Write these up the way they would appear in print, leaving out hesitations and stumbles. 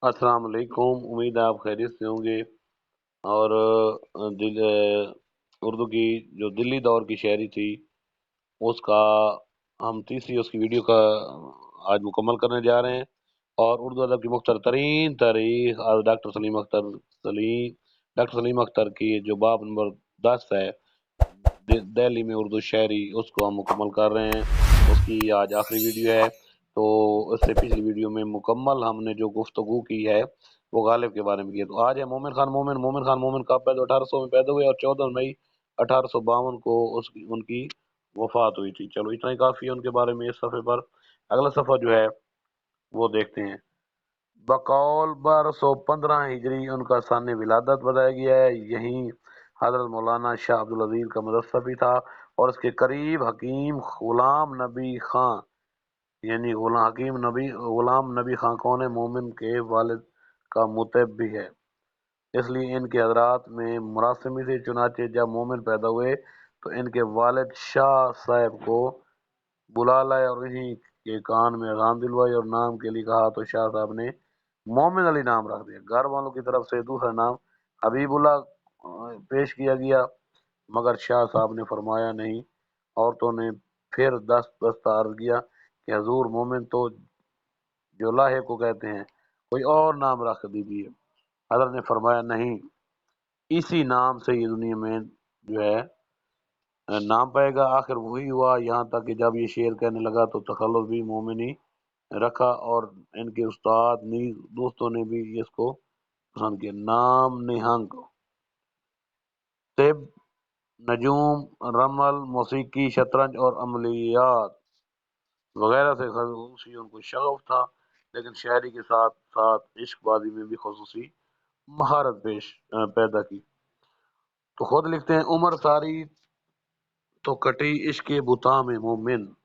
अस्सलाम वालेकुम। उम्मीद है आप खैरियत से होंगे। और उर्दू की जो दिल्ली दौर की शायरी थी उसका हम तीसरी उसकी वीडियो का आज मुकम्मल करने जा रहे हैं। और उर्दू अदब की मुख्तर तरीन तारीख आज डॉक्टर सलीम अख्तर की जो बाब नंबर 10 है दिल्ली में उर्दू शायरी उसको हम मुकम्मल कर रहे हैं। उसकी आज आखिरी वीडियो है। तो उससे पिछली वीडियो में मुकम्मल हमने जो गुफ्तगू की है वो गालिब के बारे में की है। तो आज है मोमिन खान मोमिन कब पैदा 1800 में पैदा हुए और 14 मई 1852 को उसकी उनकी वफात हुई थी। चलो इतना ही काफ़ी है उनके बारे में इस सफ़े पर। अगला सफ़ा जो है वो देखते हैं। बकौल 1215 हिजरी उनका सन विलादत बताया गया है। यहीं हजरत मौलाना शाह अब्दुल अजीज का मदरसा भी था। और उसके करीब हकीम गुलाम नबी खां यानी गुलाम नबी खां कौन है? मोमिन के वालिद का मुतब भी है। इसलिए इनके हजरात में मुरासमी थे। चुनाचे जब मोमिन पैदा हुए तो इनके वालिद शाह साहब को बुला लाए और इन्हीं के कान में अजान दिलवाई और नाम के लिए कहा तो शाह साहब ने मोमिन अली नाम रख दिया। घर वालों की तरफ से दूसरा नाम हबीबुल्लाह पेश किया गया मगर शाह साहब ने फरमाया नहीं। औरतों ने फिर दस्त अर्ज किया कि हजूर मोमिन तो जोलाहे को कहते हैं, कोई और नाम रख दीजिए। हजरत ने फरमाया नहीं, इसी नाम से ये दुनिया में जो है नाम पाएगा। आखिर वही हुआ यहाँ तक कि जब ये शेर कहने लगा तो तखल्लुस भी मोमिन ही रखा और इनके उस्ताद नीज दोस्तों ने भी इसको पसंद किया। नाम निहंग तिब नजूम रमल मौसीकी शतरंज और अमलियात वगैरह से खसूसी उनको शगफ था। लेकिन शायरी के साथ साथ इश्कबाजी में भी खसूसी महारत पैदा की। तो खुद लिखते हैं उमर सारी तो कटी इश्क बुता में मोमिन,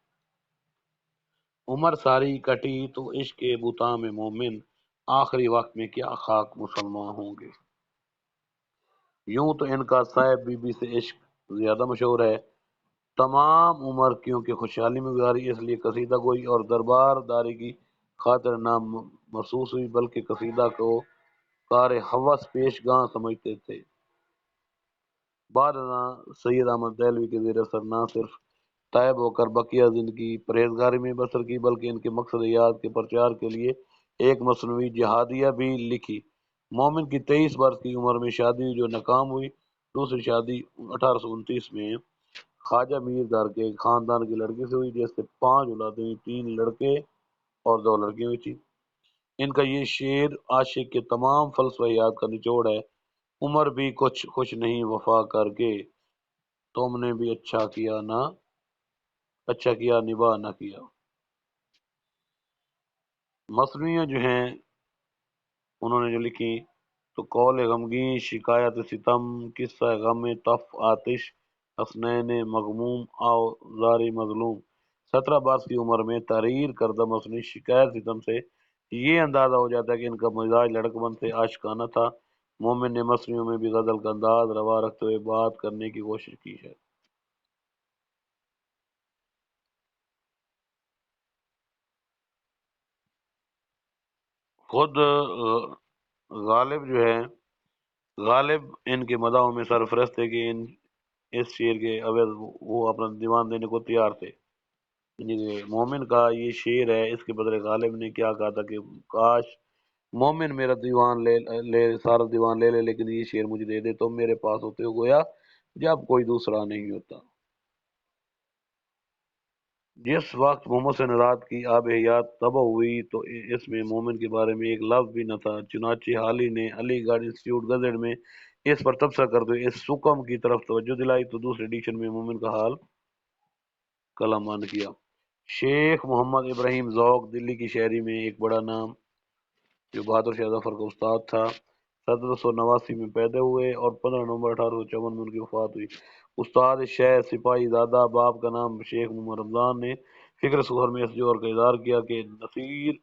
उमर सारी कटी तो इश्क बुता में मोमिन, आखिरी वक्त में क्या खाक मुसलमान होंगे। यूं तो इनका साहिब बीबी से इश्क ज्यादा मशहूर है। तमाम उम्र क्योंकि खुशहाली में गुजारी इसलिए कसीदा गोई और दरबारदारी की खातिर ना महसूस हुई बल्कि कसीदा को कार हवस पेशगाह समझते थे। बाद सैयद अहमद दहलवी के ज़ेर असर न सिर्फ तायब होकर बकिया जिंदगी परहेजगारी में बसर की बल्कि इनके मकसद याद के प्रचार के लिए एक मसनवी जिहादिया भी लिखी। मोमिन की 23 वर्ष की उम्र में शादी हुई जो नाकाम हुई। दूसरी शादी 1829 में ख्वाजा मीर दर के खानदान की लड़की से हुई जिससे 5 औलादें हुई, 3 लड़के और 2 लड़कियां हुई थी। इनका ये शेर आशिक के तमाम फलसफा याद का निचोड़ है। उमर भी कुछ खुश नहीं वफा करके, तुमने भी अच्छा किया निभा न किया। मसनूइयाँ जो हैं उन्होंने जो लिखी तो कौल गमगीन शिकायत सितम किस्सा गम तफ आतिश हसनैन मगमूम औजारी मजलूम। 17 वर्ष की उम्र में तहरीर करदा मसनू शिकायत सितम से ये अंदाजा हो जाता है कि इनका मिजाज लड़कपन से आशिकाना था। मोमिन ने मसनूइयों में भी गजल का अंदाज रवा रखते हुए बात करने की कोशिश की है। खुद गालिब जो है गालिब इनके मदाहों में सरफरस्त थे कि इन इस शेर के अवैध वो अपना दीवान देने को तैयार थे। यानी मोमिन का ये शेर है इसके बदले गालिब ने क्या कहा था कि काश मोमिन मेरा दीवान ले सारा दीवान ले ले लेकिन ये शेर मुझे दे दे तो मेरे पास होते हो गोया जब कोई दूसरा नहीं होता। जिस वक्त मोहम्मद से नाराज की आब हयात तबाह हुई तो इसमें मोमिन के बारे में एक लफ्ज भी न था। चुनाचे हाली ने अलीगढ़ इंस्टीट्यूट गजट में इस पर तबसरा करते हुए इस सुकम की तरफ तवज्जो दिलाई तो दूसरे एडिशन में मोमिन का हाल कलामान किया। शेख मोहम्मद इब्राहिम जौक दिल्ली की शायरी में एक बड़ा नाम जो बहादुर शाह जफर का उस्ताद था। 1789 में पैदा हुए और 15 नवंबर 1854 में उनकी वफात हुई। उस्ताद शेख सिपाही दादा बाप का नाम शेख मोहम्मद रमजान ने फिक्र सुहर में इस जोर का इजहार किया कि नसीर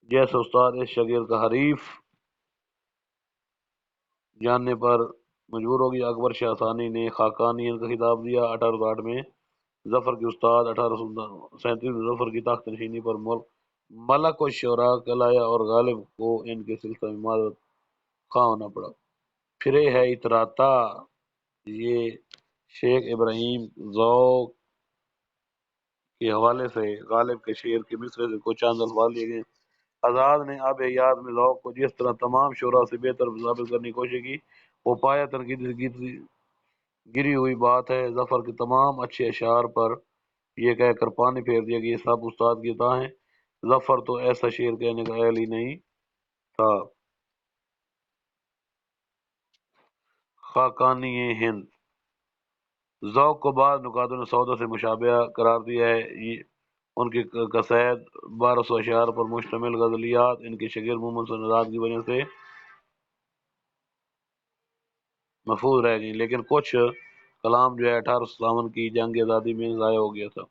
जैसे उस्ताद इस शगीर का हरीफ जानने पर मजबूर हो गया। अकबर शाह सानी ने खाकानियत का खिताब दिया। 1808 में जफर के उस्ताद 1837 में जफर की तख्त नशीनी पर मलक और शोरा कलाया और गालिब को इनके सिलसिले में मादरत खा होना पड़ा। फिरे है इतराता, ये शेख इब्राहिम ज़ौक़ के हवाले से गालिब के शेर के मिसरे से कुछ चंद अल्फाज लिए गए। आज़ाद ने अब याद में ज़ौक़ को जिस तरह तमाम शोरा से बेहतर साबित करने की कोशिश की, वो पाया तनकीद से गिरी हुई बात है। जफर के तमाम अच्छे अशार पर यह कहकर पानी फेर दिया कि ये सब उस्ताद की अता हैं। जफर तो ऐसा शेर कहने का अहल ही नहीं था। खाकानी हिंद ज़ौक़ को बाद नुकात ने सौदा से मुशाबह करार दिया है। ये उनकी कसैद 1200 अशार पर मुश्तमिल गज़लियात इनके शगीर मोहम्मद सनदाद की वजह से महफूज रह गई, लेकिन कुछ कलाम जो है 1857 की जंग आज़ादी में ज़ाया हो गया था।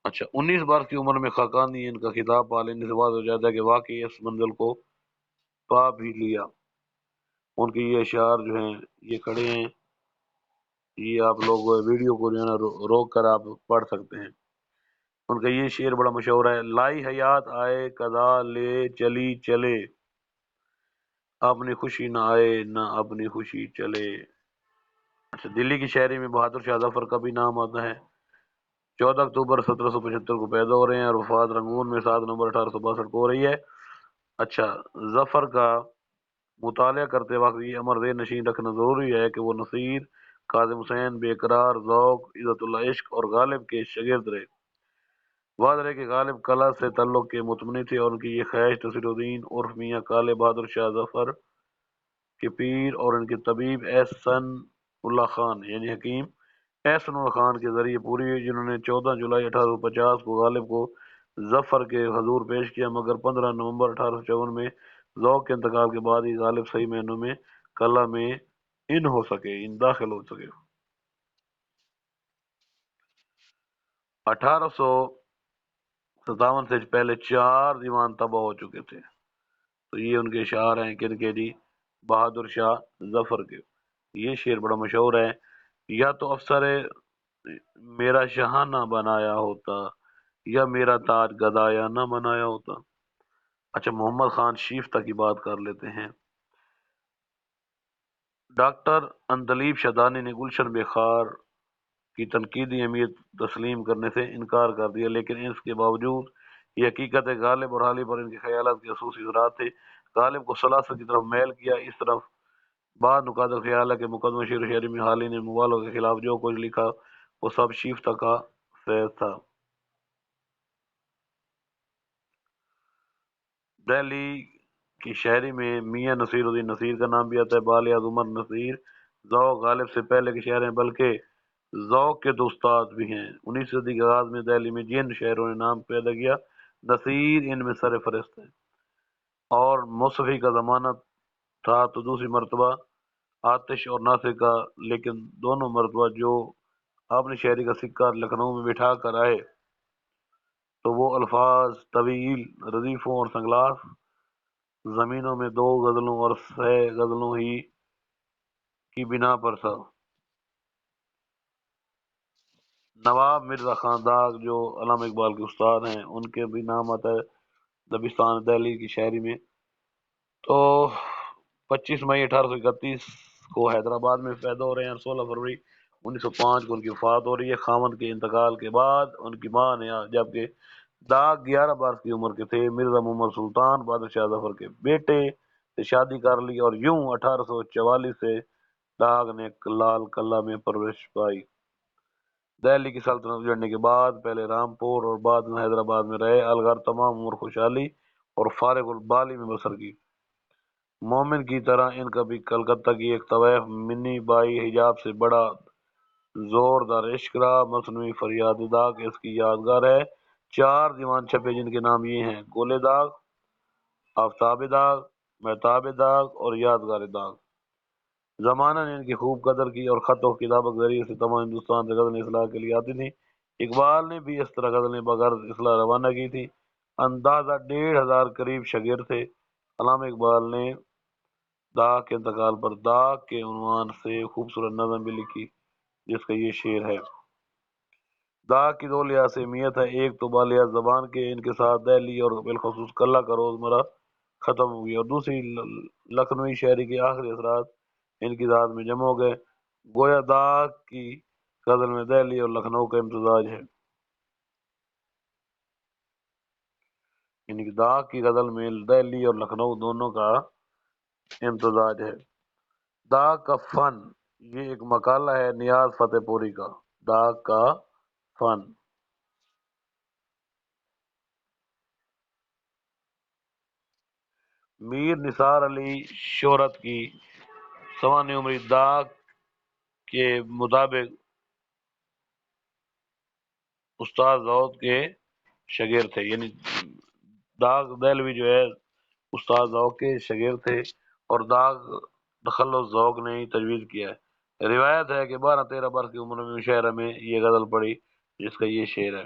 अच्छा, 19 बरस की उम्र में खाकानी इनका खिताब पा लेने से वाज़ हो जाता है कि वाकई इस मंजिल को पा भी लिया। उनके ये अशार जो हैं ये खड़े हैं, ये आप लोग वीडियो को जो है ना रोक कर आप पढ़ सकते हैं। उनका ये शेर बड़ा मशहूर है, लाई हयात आए कदा ले चली चले, अपनी खुशी न आए न अपनी खुशी चले। अच्छा, दिल्ली की शायरी में बहादुर शाह जफर का भी नाम आता है। 14 अक्टूबर 1775 को पैदा हो रहे हैं और वफात रंगून में 7 नवंबर 1862 को हो रही है। अच्छा, जफर का मुताला करते वक्त ये अमर ज़हन नशीन रखना जरूरी है कि वो नसीर, काजिम हुसैन, बेकरार, ज़ौक़, इज़्ज़तुल्लाह इश्क और गालिब के शागिर्द रहे। वाज़ रहे कि गालिब कला से ताल्लुक़ के मुतमनी थे और उनकी ये ख्वाहिश नसीरुद्दीन उर्फ मियाँ काले बहादुर शाह जफर के पीर और उनके तबीब एहसन उल्लाह खान यानी हकीम एहसन उल्लाह खान के जरिए पूरी हुई, जिन्होंने 14 जुलाई 1850 को गालिब को जफर के हजूर पेश किया, मगर 15 नवंबर 1854 में ज़ौक़ के इंतकाल के बाद ही गालिब सही मायनों में कला में इन दाखिल हो सके। 1857 से पहले 4 दीवान तबाह हो चुके थे। तो ये उनके शार हैं किनके जी, बहादुर शाह जफर के। ये शेर बड़ा मशहूर है, या तो अफसर मेरा शहाना बनाया होता, या मेरा ताज गदाया न बनाया होता। अच्छा, मोहम्मद खान शिफ्ता की बात कर लेते हैं। डॉक्टर अंदलीब शदानी ने गुलशन बेखार की तनकीदी अहमियत तस्लीम करने से इनकार कर दिया, लेकिन इसके बावजूद ये हकीकत है गालिब और हाली पर इनके ख्यालात के खसूसी असरात थे। गालिब को सलासत की तरफ मैल किया। इस तरफ बाद नुकात ख्याल है कि मुकदमा शेर शायरी में हाली ने मुवालों के खिलाफ जो कुछ लिखा वो सब शिफ्ता का फैज था। दिल्ली की शायरी में मियाँ नसीरुद्दीन नसीर का नाम भी आता है। बालियाज उमर नसीर ज़ौक़ गालिब से पहले के शायर हैं, बल्कि ज़ौक़ के तो उस्ताद भी हैं। 19वीं सदी के आगाज में दिल्ली में जिन शायरों ने नाम पैदा किया, नसीर इनमें सर फहरिस्त है। और मौसफ़ी का ज़माना था तो दूसरी मरतबा आतिश और नासिर का, लेकिन दोनों मरतबा जो आपने शायरी का सिक्का लखनऊ में बिठा कर आए तो वो अल्फाज तवील रदीफ़ों और संगलास जमीनों में 2 गजलों और 6 गजलों ही की बिना पर था। नवाब मिर्जा खानदाग जो अल्लामा इकबाल के उस्ताद हैं, उनके भी नाम आता है दबिस्तान दिल्ली की शायरी में। तो 25 मई 1831 को हैदराबाद में पैदा हो रहे हैं। 16 फरवरी 1905 को उनकी वफात हो रही है। खामद के इंतकाल के बाद उनकी मां ने, जबकि दाग 11 बरस की उम्र के थे, मिर्जा मोहम्मद सुल्तान बहादुर शाह जफर के बेटे से शादी कर ली और यूं 1844 से दाग ने लाल कला में परवरिश पाई। दिल्ली की सल्तनत उजड़ने के बाद पहले रामपुर और बाद में हैदराबाद में रहे। अलगर तमाम उम्र खुशहाली और फारिग बाली में बसर की। मोमिन की तरह इनका भी कलकत्ता की एक तवैफ मिनी बाई हिजाब से बड़ा जोरदार इश्क रहा। मसनवी फरियाद दाग इसकी यादगार है। 4 दीवान छपे जिनके नाम ये हैं, गोले दाग, आफ्ताब दाग, महताब दाग और यादगार दाग। जमाना ने इनकी खूब कदर की और खत और किताबों के जरिए से तमाम हिंदुस्तान से गजलें इसलाह के लिए आती थी। इकबाल ने भी इस तरह गजलें बगैर इसलाह रवाना की थी। अंदाजा 1500 करीब शागिर्द थे। अल्लामा इकबाल ने दाग के इंतकाल पर दाग के उन्वान से खूबसूरत नज़म भी लिखी, जिसका ये शेर है। دا کی دو لحاظ سے اہمیت ہے، ایک تو بالیات زبان کے، ان کے ساتھ دہلی اور بالخصوص کلہ کا روزمرہ ختم ہو گیا، اور دوسری لکھنوی شہری کے آخری اثرات ان کی ذات میں جمع ہو گئے۔ گویا دا کی غزل میں دہلی اور لکھنؤ کا امتزاج ہے، یعنی کہ دا کی غزل میں دہلی اور لکھنؤ دونوں کا امتزاج ہے۔ دا کا فن، یہ ایک مقالہ ہے نیاز فتح پوری کا، دا کا فن۔ میر نثار علی شہرت کی سوانح عمری دا کے مطابق استاد داؤد کے شاگرد تھے، یعنی داغ دہلوی جو ہے استاد ذوق کے شاگرد تھے، اور داغ تخلص ذوق نے ہی تجویز کیا ہے۔ روایت ہے کہ 12-13 برس کی عمر میں مشاعرہ میں یہ غزل پڑھی، جس کا یہ شعر ہے۔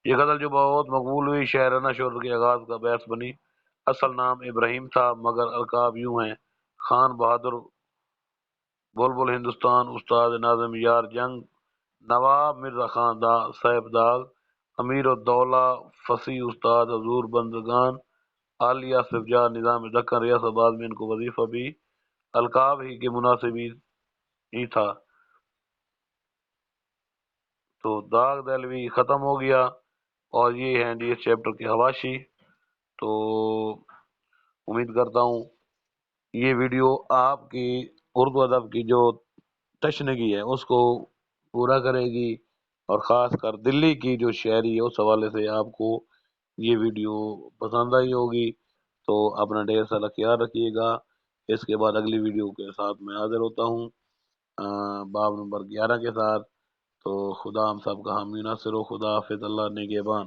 یہ غزل جو بہت مقبول ہوئی، شاعرانہ شہرت کے آغاز کا باعث بنی۔ اصل نام ابراہیم تھا، مگر القاب یوں ہیں: خان بہادر، بلبل ہندوستان، استاد ناظم یار جنگ، نواب مرزا خان صاحب داغ، امیر الدولہ، فصیح استاد حضور بندگان، عالیہ صفجا نظام دکن ریاست آباد میں ان کو وظیفہ بھی القاب ہی کے مناسب ہی تھا۔ تو داغ دہلوی ختم ہو گیا، اور یہ ہیں جی اس چیپٹر کے حواشی۔ تو امید کرتا ہوں یہ ویڈیو آپ کی اردو ادب کی جو تشنگی ہے اس کو پورا کرے گی، اور خاص کر دلی کی جو شاعری ہے اس حوالے سے آپ کو یہ ویڈیو پسند آئی ہوگی۔ تو اپنا ڈھیر سارا خیال رکھیے گا۔ اس کے بعد اگلی ویڈیو کے ساتھ میں حاضر ہوتا ہوں باب نمبر 11 کے ساتھ۔ تو خدا ہم سب کا حامی ناصر و، خدا حافظ، اللہ نگہبان۔